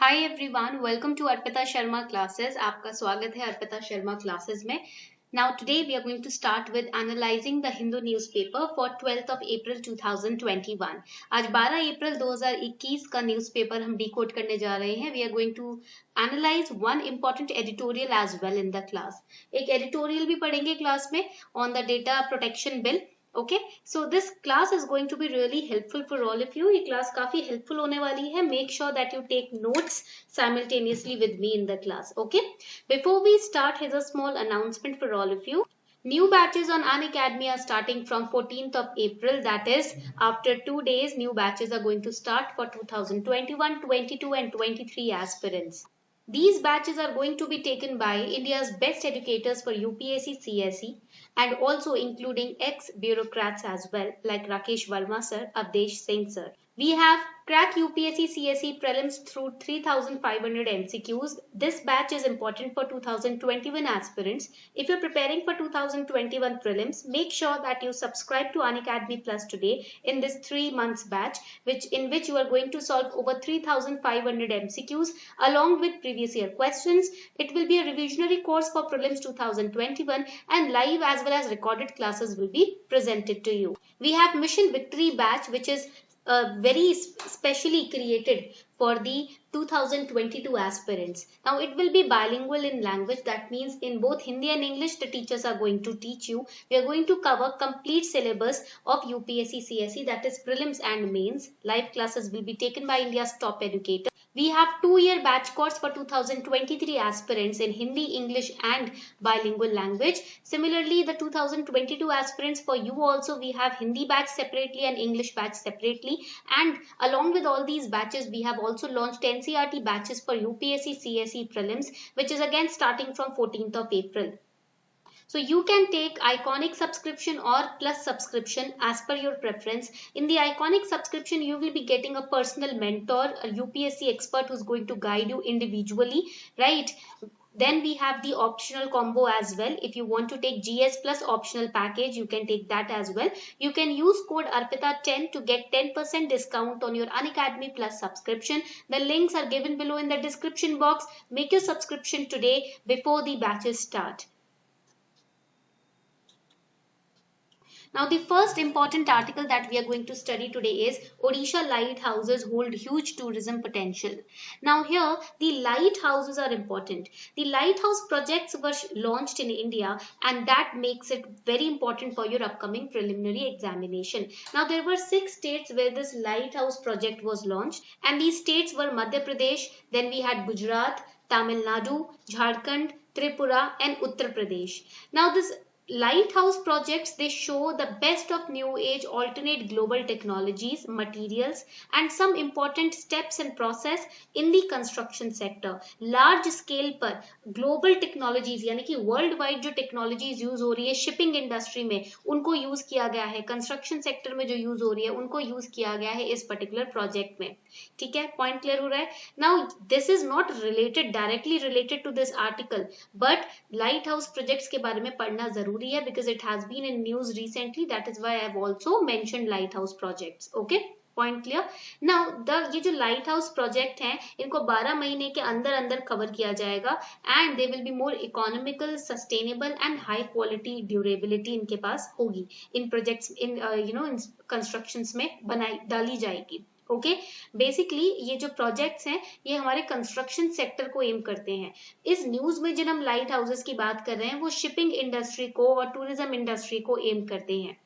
Hi everyone, welcome to Arpita Sharma classes. आपका स्वागत है अर्पिता शर्मा क्लासेस में। Now today we are going to start with analysing the Hindu newspaper for 12th of April 2021। आज 12 अप्रैल 2021 का newspaper हम decode करने जा रहे हैं। We are going to analyse one important editorial as well in the class. एक editorial भी पढ़ेंगे क्लास में on the data protection bill. Okay, so this class is going to be really helpful for all of you. ये class काफी helpful होने वाली है. Make sure that you take notes simultaneously with me in the class. Okay, before we start, here's a small announcement for all of you. New batches on Unacademy are starting from 14th of April. That is, after 2 days, new batches are going to start for 2021, 22 and 23 aspirants. These batches are going to be taken by India's best educators for UPSC CSE and also including ex-bureaucrats as well, like Rakesh Verma sir, Avdesh Singh sir. We have crack UPSC CSE prelims through 3,500 MCQs. This batch is important for 2021 aspirants. If you're preparing for 2021 prelims, make sure that you subscribe to Unacademy Plus today in this 3 months batch, in which you are going to solve over 3,500 MCQs along with previous year questions. It will be a revisionary course for prelims 2021 and live as well as recorded classes will be presented to you. We have Mission Victory batch, which is very specially created for the 2022 aspirants. Now it will be bilingual in language. That means in both Hindi and English the teachers are going to teach you. We are going to cover complete syllabus of UPSC CSE, that is prelims and mains. Live classes will be taken by India's top educators. We have 2-year batch course for 2023 aspirants in Hindi, English and bilingual language. Similarly, the 2022 aspirants, for you also we have Hindi batch separately and English batch separately. And along with all these batches, we have also launched NCERT batches for UPSC CSE prelims, which is again starting from 14th of April. So you can take Iconic subscription or Plus subscription as per your preference. In the Iconic subscription, you will be getting a personal mentor, a UPSC expert who's going to guide you individually, right? Then we have the optional combo as well. If you want to take GS Plus optional package, you can take that as well. You can use code ARPITA10 to get 10% discount on your Unacademy Plus subscription. The links are given below in the description box. Make your subscription today before the batches start. Now the first important article that we are going to study today is Odisha lighthouses hold huge tourism potential. Now here the lighthouses are important. The lighthouse projects were launched in India and that makes it very important for your upcoming preliminary examination. Now there were 6 states where this lighthouse project was launched, and these states were Madhya Pradesh, then we had Gujarat, Tamil Nadu, Jharkhand, Tripura and Uttar Pradesh. Now this lighthouse projects, they show the best of new age alternate global technologies, materials and some important steps and process in the construction sector. Large scale पर global technologies यानी कि world wide जो technologies use हो रही है shipping industry में, उनको use किया गया है. construction sector में जो use हो रही है उनको use किया गया है इस particular project में. ठीक है, point clear हो रहा है. Now this is not directly related to this article, but lighthouse projects के बारे में पढ़ना जरूरी है because it has been in news recently. That is why I have also mentioned lighthouse projects. Okay, point clear. Now ये जो light house project हैं इनको 12 महीने के अंदर अंदर कवर किया जाएगा and they will be more economical, sustainable and high quality durability इनके पास होगी. इन प्रोजेक्ट्स इन इन कंस्ट्रक्शंस में डाली जाएगी. ओके, बेसिकली ये जो प्रोजेक्ट्स हैं ये हमारे कंस्ट्रक्शन सेक्टर को एम करते हैं. इस न्यूज में जिन हम लाइट हाउसेस की बात कर रहे हैं वो शिपिंग इंडस्ट्री को और टूरिज्म इंडस्ट्री को एम करते हैं.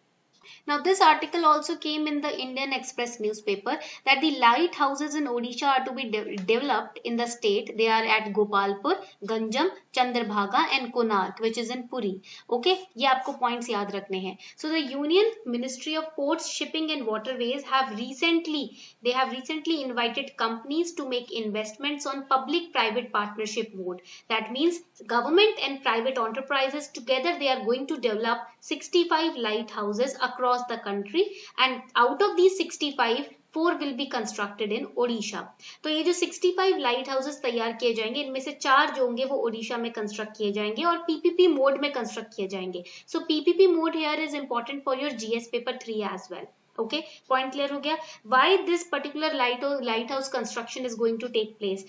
Now this article also came in the Indian Express newspaper that the lighthouses in Odisha are to be developed in the state. They are at Gopalpur, Ganjam, Chandrabhaga and Konark, which is in Puri. Okay, ये आपको points याद रखने हैं. So the Union Ministry of Ports, Shipping and Waterways have recently invited companies to make investments on public-private partnership mode. That means government and private enterprises together they are going to develop 65 lighthouses across the country, and out of these 65 4 will be constructed in Odisha. तो ये जो 65 light houses तैयार किए जाएंगे इनमें से 4 जो होंगे वो ओडिशा में कंस्ट्रक्ट किए जाएंगे और पीपीपी मोड में कंस्ट्रक्ट किए जाएंगे. So PPP mode here is important for your GS paper 3 as well. Okay, point clear हो गया. Why this particular lighthouse construction is going to take place?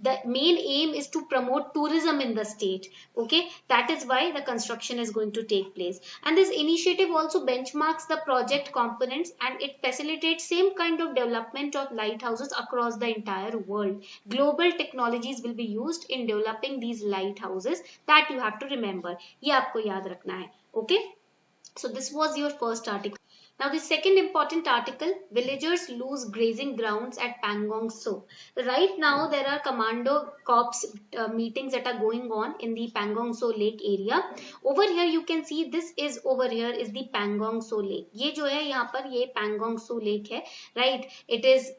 The main aim is to promote tourism in the state. Okay, that is why the construction is going to take place. And this initiative also benchmarks the project components, and it facilitates same kind of development of lighthouses across the entire world. Global technologies will be used in developing these lighthouses. That you have to remember. ये आपको याद रखना है. Okay. So this was your first article. Now the second important article, villagers lose grazing grounds at Pangong So. Right now there are commando corps meetings that are going on in the Pangong So lake area. Over here you can see this is over here is the Pangong So lake. ये जो है यहाँ पर ये Pangong So lake है, right? It is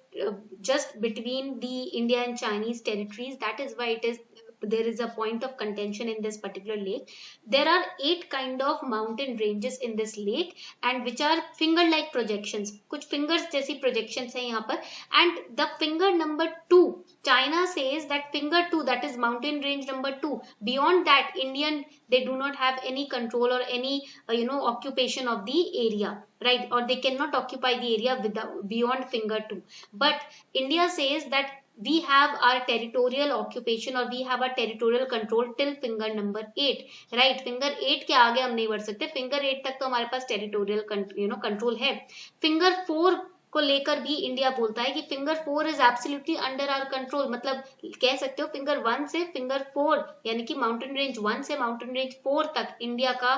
just between the India and Chinese territories. That is why it is there is a point of contention in this particular lake. There are 8 kind of mountain ranges in this lake, and which are finger like projections. कुछ fingers जैसी projections हैं यहाँ पर. And the finger number 2, China says that finger 2, that is mountain range number 2, beyond that Indian, they do not have any control or any occupation of the area, right? Or they cannot occupy the area without beyond finger 2. But India says that we have our territorial occupation or we have our territorial control till finger number 8, right? Finger 8 के आगे हम नहीं बढ़ सकते. Finger 8 तक तो हमारे पास territorial control है. Finger 4 को लेकर भी इंडिया बोलता है कि finger 4 is absolutely under our control. मतलब कह सकते हो फिंगर 1 से फिंगर 4 यानी कि माउंटेन रेंज 1 से माउंटेन रेंज 4 तक इंडिया का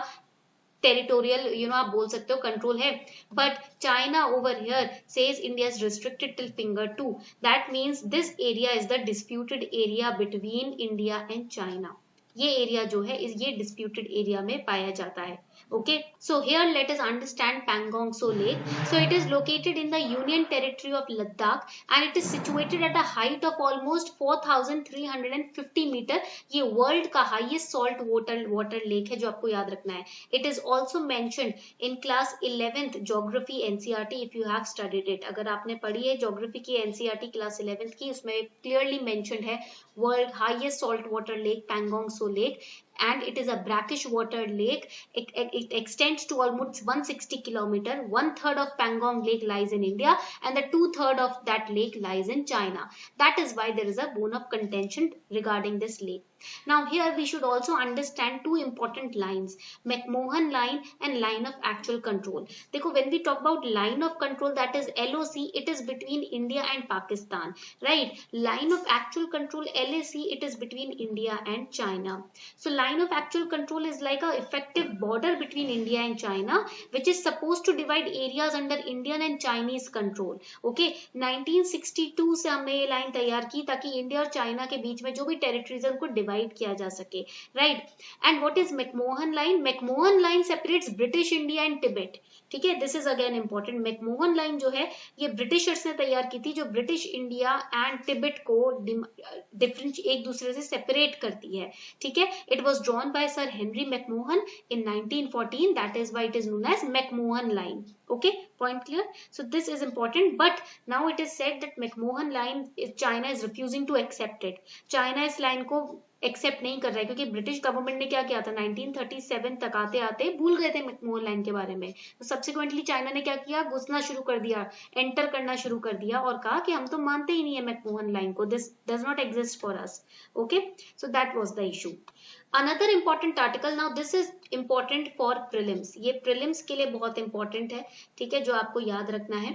टेरिटोरियल आप बोल सकते हो कंट्रोल है. But China over here says India is restricted till finger 2. That means this area is the disputed area between India and China. ये एरिया जो है ये डिस्प्यूटेड एरिया में पाया जाता है. Okay, so here let us understand Pangong So Lake. So it is located in the Union Territory of Ladakh and it is situated at a height of almost 4,350 meter. ये world का highest salt water lake है जो आपको याद रखना है. It is also mentioned in class 11th Geography NCERT if you have studied it. अगर आपने पढ़ी है Geography की NCERT class 11th की, उसमें clearly mentioned है world highest salt water lake Pangong So Lake. And it is a brackish water lake. It extends to almost 160 kilometer. 1/3 of Pangong Lake lies in India and the 2/3 of that lake lies in China. That is why there is a bone of contention regarding this lake. Now here we should also understand 2 important lines, McMahon line and line of actual control. देखो when we talk about line of control, that is LOC, it is between India and Pakistan, right? Line of actual control LAC, it is between India and China. So line of actual control is like a effective border between India and China which is supposed to divide areas under Indian and Chinese control. Okay, 1962 से हमने ये line तैयार की ताकि India और China के बीच में जो भी टेरिटरीज है उनको डिवाइड किया जा सके, right? And what is McMahon line? McMahon line separates British India and Tibet. ठीक है, this is again important. McMahon line जो है ये ब्रिटिशर्स ने तैयार की थी जो ब्रिटिश इंडिया एंड तिब्बत को डिफरेंट एक दूसरे से सेपरेट करती है. ठीक है, it was drawn by sir Henry McMahon in 1914. That is why it is known as McMahon line. Okay, point clear? So this is important, but now it is said that McMahon line, China is refusing to accept it. China इस line को accept नहीं कर रहा है क्योंकि British government ने क्या किया था 1937 तक आते आते भूल गए थे मैकमोहन लाइन के बारे में. तो सब्सिक्वेंटली चाइना ने क्या किया, घुसना शुरू कर दिया, एंटर करना शुरू कर दिया और कहा कि हम तो मानते ही नहीं है मैकमोहन लाइन को, this does not exist for us. Okay, so that was the issue. Another important article, now this is important for prelims. ये prelims के लिए बहुत important है, ठीक है, जो आपको याद रखना है.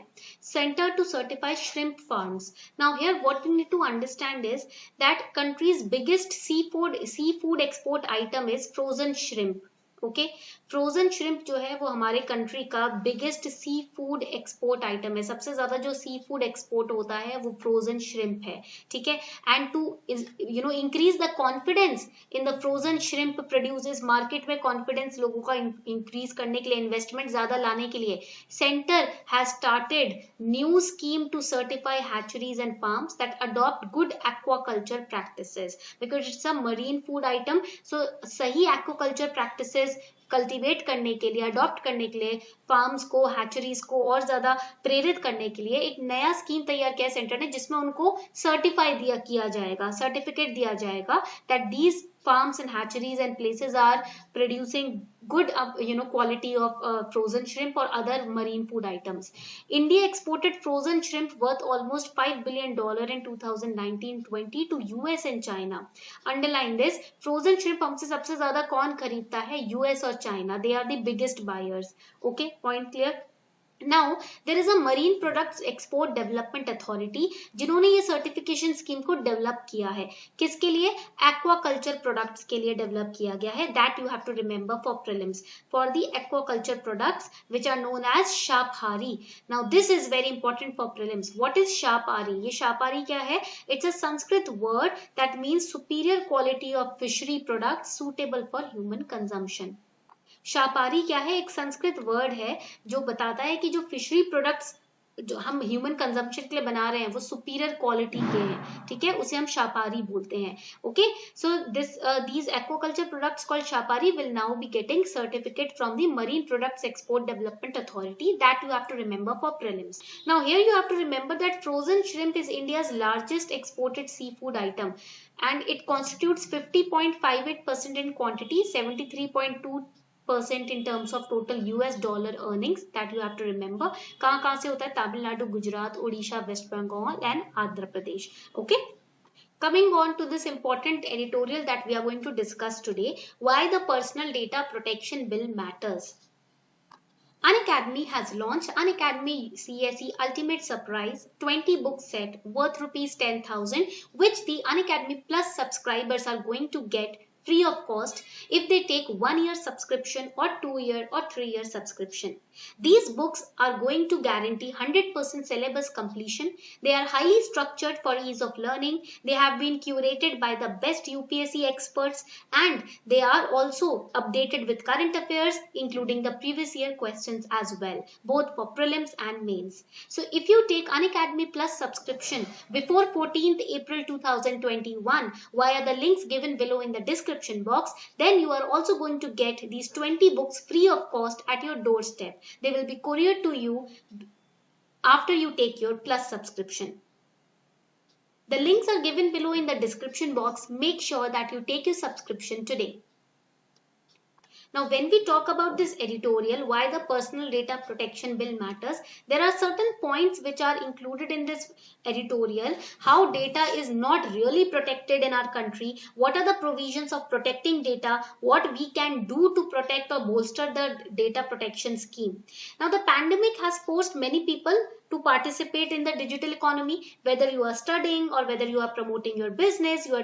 Center to certify shrimp farms. Now here what you need to understand is that country's biggest seafood export item is frozen shrimp. Okay, frozen shrimp जो है वो हमारे कंट्री का biggest sea food export item है. सबसे ज्यादा जो sea food export होता है वो फ्रोजन श्रिम्प है. ठीक है, and to increase the confidence in the frozen shrimp produces, market में कॉन्फिडेंस लोगों का इंक्रीज करने के लिए, इन्वेस्टमेंट ज्यादा लाने के लिए, centre has started new scheme to certify hatcheries and farms that adopt good aquaculture practices because it's a marine food item. So सही एक्वाकल्चर प्रैक्टिसेस कल्टीवेट करने के लिए, अडॉप्ट करने के लिए, फार्म्स को, हैचरीज को और ज्यादा प्रेरित करने के लिए एक नया स्कीम तैयार किया सेंटर ने जिसमें उनको सर्टिफाई किया जाएगा, सर्टिफिकेट दिया जाएगा that these farms and hatcheries and places are producing good quality of frozen shrimp or other marine food items. India exported frozen shrimp worth almost $5 billion in 2019-20 to US and China. Underline this, frozen shrimp हमसे सबसे ज्यादा कौन खरीदता है? US और China. They are the biggest buyers. Okay, point clear? Now there is a Marine Products Export Development Authority जिन्होंने ये certification scheme को डेवलप किया है. किसके लिए? एक्वाकल्चर प्रोडक्ट्स के लिए डेवलप किया गया है. That you have to remember for prelims. For the aquaculture products which are known as Shaphari. Now this is very important for prelims. What is Shaphari? ये शापहारी क्या है? It's a Sanskrit word that means superior quality of fishery products suitable for human consumption. Shaphari क्या है? एक Sanskrit word है जो बताता है कि जो फिशरी प्रोडक्ट्स जो हम ह्यूमन कंजम्पशन के लिए बना रहे हैं वो सुपीरियर क्वालिटी के हैं. ठीक है, उसे हम शापारी बोलते हैं. Okay, so these aquaculture products called shapari will now be getting certificate from the Marine Products Export Development Authority. That you have to remember for prelims. Now here you have to remember that frozen shrimp is India's largest exported seafood item and it constitutes 50.58% in quantity, 73.2% in terms of total US dollar earnings. That you have to remember. कहाँ से होता है? Tamil Nadu, Gujarat, Odisha, West Bengal and Andhra Pradesh. Okay. Coming on to this important editorial that we are going to discuss today, why the Personal Data Protection Bill matters. Unacademy has launched Unacademy CSE Ultimate Surprise 20 book set worth rupees 10,000, which the Unacademy Plus subscribers are going to get free of cost if they take 1 year subscription or 2 year or 3 year subscription. These books are going to guarantee 100% syllabus completion. They are highly structured for ease of learning. They have been curated by the best UPSC experts and they are also updated with current affairs including the previous year questions as well, both for prelims and mains. So if you take Unacademy Plus subscription before 14th April 2021 via the links given below in the description box, then you are also going to get these 20 books free of cost at your doorstep. They will be couriered to you after you take your Plus subscription. The links are given below in the description box. Make sure that you take your subscription today. Now, when we talk about this editorial, why the Personal Data Protection Bill matters, there are certain points which are included in this editorial. How data is not really protected in our country, what are the provisions of protecting data, what we can do to protect or bolster the data protection scheme. Now, the pandemic has forced many people to participate in the digital economy, whether you are studying or whether you are promoting your business, you are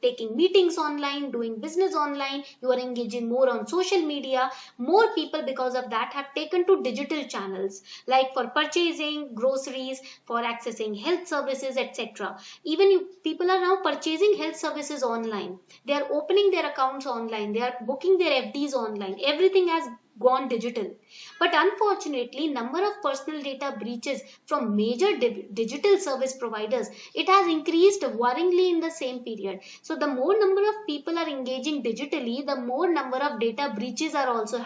taking meetings online, doing business online, you are engaging more on social media. More people because of that have taken to digital channels like for purchasing groceries, for accessing health services, etc. Even people are now purchasing health services online. They are opening their accounts online. They are booking their FDs online. Everything has gone digital. But unfortunately, number of personal data breaches from major digital service providers, it has increased worryingly in the same period. So the more number of people are engaging digitally, the more number of data breaches are also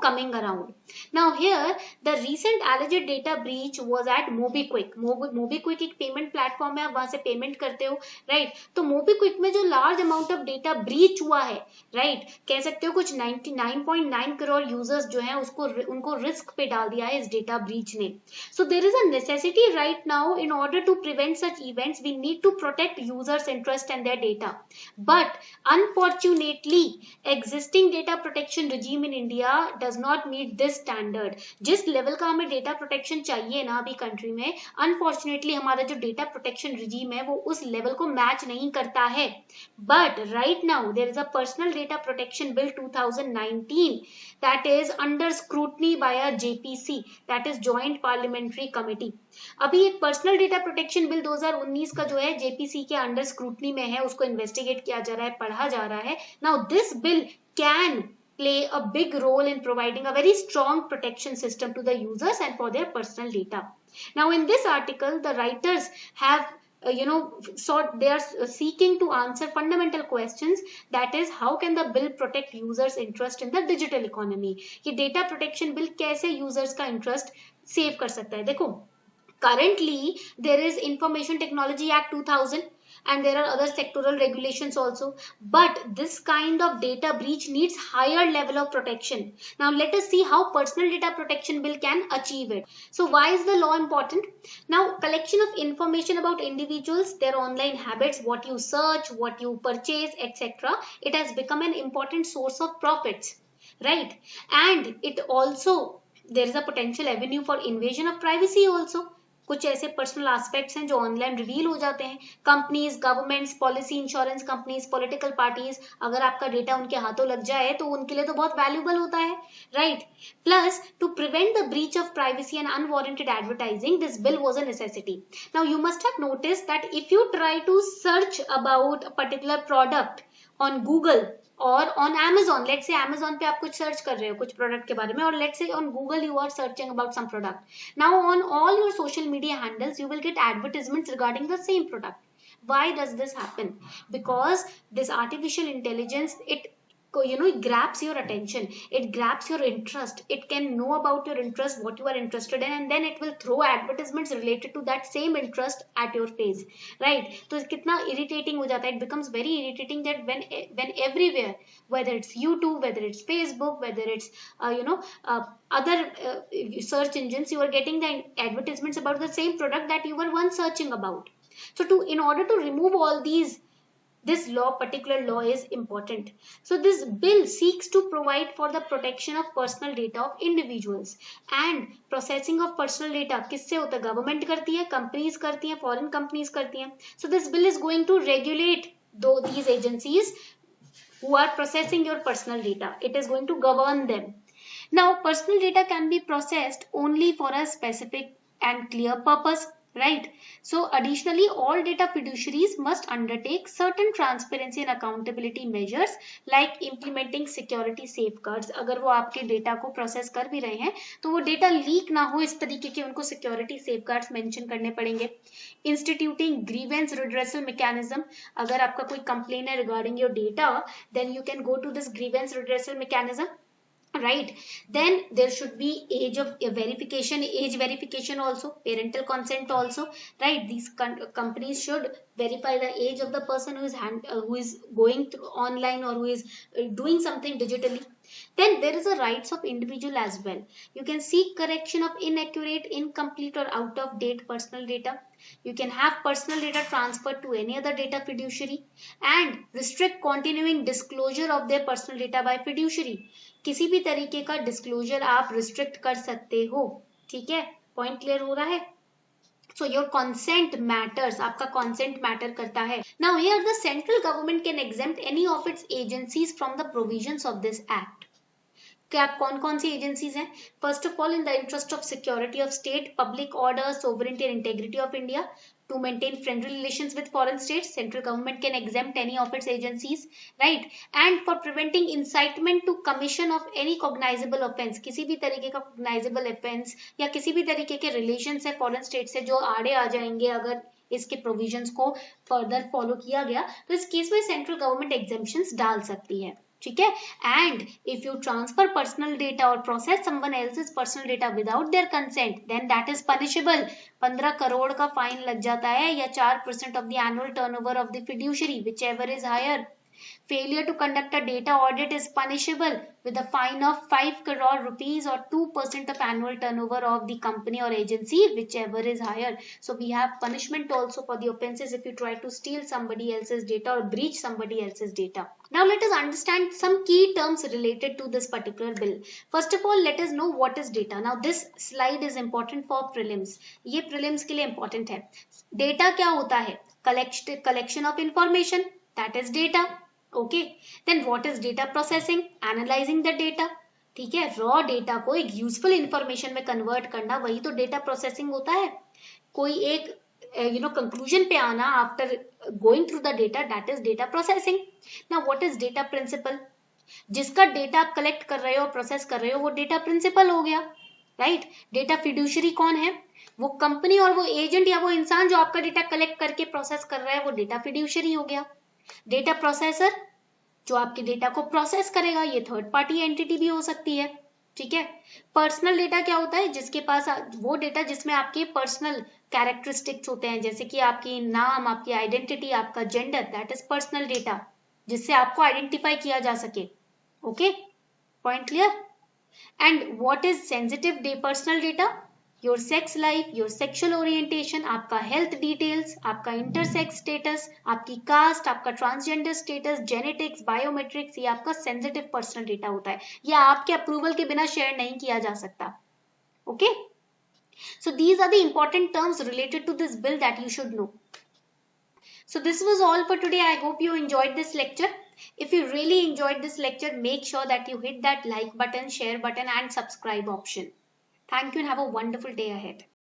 coming around. Now here, the recent alleged data breach was at MobiKwik. MobiKwik एक payment platform है, आप वहाँ से payment करते हो, right? तो MobiKwik में जो large amount of data breach हुआ है, right? कह सकते हो कुछ 99.9 करोड़ यूजर्स जो हैं उनको रिस्क पे डाल दिया है इस डेटा ब्रीच ने. So there is a necessity right now in order to prevent such events we need to protect users interest and their data. But unfortunately existing data protection regime in India does not meet this standard. जिस level का हमें data protection चाहिए ना अभी country में, unfortunately हमारा जो data protection regime है वो उस लेवल को मैच नहीं करता है. But right now there is a personal data protection bill 2019 that is under scrutiny by a JPC, that is Joint Parliamentary Committee. अभी एक पर्सनल डेटा प्रोटेक्शन बिल 2019 का जो है JPC के अंडर स्क्रूटनी में है, उसको इन्वेस्टिगेट किया जा रहा है, पढ़ा जा रहा है. Now this bill can play a big role in providing a very strong protection system to the users and for their personal data. Now in this article, the writers have they are seeking to answer fundamental questions, that is how can the bill protect users interest in the digital economy. कि data protection bill कैसे users का interest save कर सकता है. देखो Currently, there is Information Technology Act 2000 and there are other sectoral regulations also. But this kind of data breach needs higher level of protection. Now let us see how Personal Data Protection Bill can achieve it. So why is the law important? Now, collection of information about individuals, their online habits, what you search, what you purchase, etc. It has become an important source of profits, right? And it also, there is a potential avenue for invasion of privacy also. कुछ ऐसे personal aspects हैं जो online reveal हो जाते हैं. Companies, governments, policy insurance companies, political parties, अगर आपका data उनके हाथों लग जाए तो उनके लिए तो बहुत वैल्यूबल होता है, right? Plus to prevent the breach of privacy and unwarranted advertising, this bill was a necessity. Now you must have notice that if you try to search about a particular product on Google और on Amazon, let's say Amazon पे आप कुछ search कर रहे हो कुछ product के बारे में, और let's say on Google you are searching about some product. Now on all your social media handles you will get advertisements regarding the same product. Why does this happen? Because this artificial intelligence, it it grabs your attention, it grabs your interest, it can know about your interest, what you are interested in, and then it will throw advertisements related to that same interest at your face, right? So kitna irritating ho jata hai, it becomes very irritating that when everywhere, whether it's YouTube, whether it's Facebook, whether it's other search engines, you are getting the advertisements about the same product that you were once searching about. So in order to remove all these, this particular law is important. So this bill seeks to provide for the protection of personal data of individuals. And processing of personal data किससे होता है? Government करती है, companies करती हैं, foreign companies करती हैं. So this bill is going to regulate these agencies who are processing your personal data. It is going to govern them. Now personal data can be processed only for a specific and clear purpose, right? So additionally, all data fiduciaries must undertake certain transparency and accountability measures like implementing security safeguards. अगर वो आपके data को process कर भी रहे हैं तो वो डेटा लीक ना हो, इस तरीके के उनको सिक्योरिटी सेफगार्ड्स मेंशन करने पड़ेंगे. Instituting grievance redressal mechanism, अगर आपका कोई कंप्लेन है regarding your data, then you can go to this grievance redressal mechanism, right? Then there should be age verification also, parental consent also, right? These companies should verify the age of the person who is going through online or who is doing something digitally. Then there is a rights of individual as well. You can seek correction of inaccurate, incomplete or out of date personal data. You can have personal data transferred to any other data fiduciary and restrict continuing disclosure of their personal data by fiduciary. किसी भी तरीके का disclosure आप restrict कर सकते हो, ठीक है? पॉइंट क्लियर हो रहा है? So your consent matters, आपका consent मैटर करता है. Now here the central government can exempt any of its agencies from the provisions of this act. क्या कौन कौन सी एजेंसीज हैं? First of all, in the interest of security of state, public order, sovereignty and integrity of India, to maintain friendly relations with foreign states, central government can exempt any of its agencies, right? And for preventing incitement to commission of any cognizable offense, किसी भी तरीके का cognizable offense या किसी भी तरीके के relations है foreign state से जो आड़े आ जाएंगे अगर इसके प्रोविजंस को फर्दर फॉलो किया गया, तो इस केस में सेंट्रल गवर्नमेंट एग्जेम्पशंस डाल सकती है, ठीक है? And if you transfer personal data और process someone else's personal data without their consent, then that is punishable. 15 crore का फाइन लग जाता है या 4% of the annual turnover of the fiduciary, whichever is higher. Failure to conduct a data audit is punishable with a fine of 5 crore rupees or 2% of annual turnover of the company or agency, whichever is higher. So we have punishment also for the offenses if you try to steal somebody else's data or breach somebody else's data. Now let us understand some key terms related to this particular bill. First of all, let us know what is data. Now this slide is important for prelims. ये prelims के लिए important है. Data क्या होता है? Collection of information, that is data. Okay, then what is data processing? Analyzing the data. ठीक है, raw data को एक यूजफुल इंफॉर्मेशन में कन्वर्ट करना, वही तो डेटा प्रोसेसिंग होता है. कोई एक कंक्लूजन पे आना after going through the data, that is data processing. Now what is data principal? जिसका डेटा आप कलेक्ट कर रहे हो, प्रोसेस कर रहे हो, वो डेटा प्रिंसिपल हो गया, राइट? डेटा फिड्यूशरी कौन है? वो कंपनी और वो एजेंट या वो इंसान जो आपका डेटा कलेक्ट करके प्रोसेस कर रहा है, वो डेटा फिड्यूशरी हो गया. डेटा प्रोसेसर जो आपके डेटा को प्रोसेस करेगा, ये थर्ड पार्टी एंटिटी भी हो सकती है, ठीक है। पर्सनल डेटा क्या होता है? जिसके पास वो डेटा जिसमें आपके पर्सनल कैरेक्टरिस्टिक्स होते हैं, जैसे कि आपकी नाम, आपकी आइडेंटिटी, आपका gender, that is personal data, जिससे आपको आइडेंटिफाई किया जा सके। Okay, point clear? And what is sensitive personal data? Your sex life, your sexual orientation, आपका हेल्थ डिटेल्स, आपका इंटरसेक्स स्टेटस, आपकी कास्ट, आपका ट्रांसजेंडर स्टेटस, जेनेटिक्स, बायोमेट्रिक्स, ये आपका सेंसिटिव पर्सनल डेटा होता है। ये आपके अप्रूवल के बिना शेयर नहीं किया जा सकता। Okay, so these are the important terms related to this bill that you should know. So this was all for today. I hope you enjoyed this lecture. If you really enjoyed this lecture, make sure that you hit that like button, share button and subscribe option. Thank you and have a wonderful day ahead.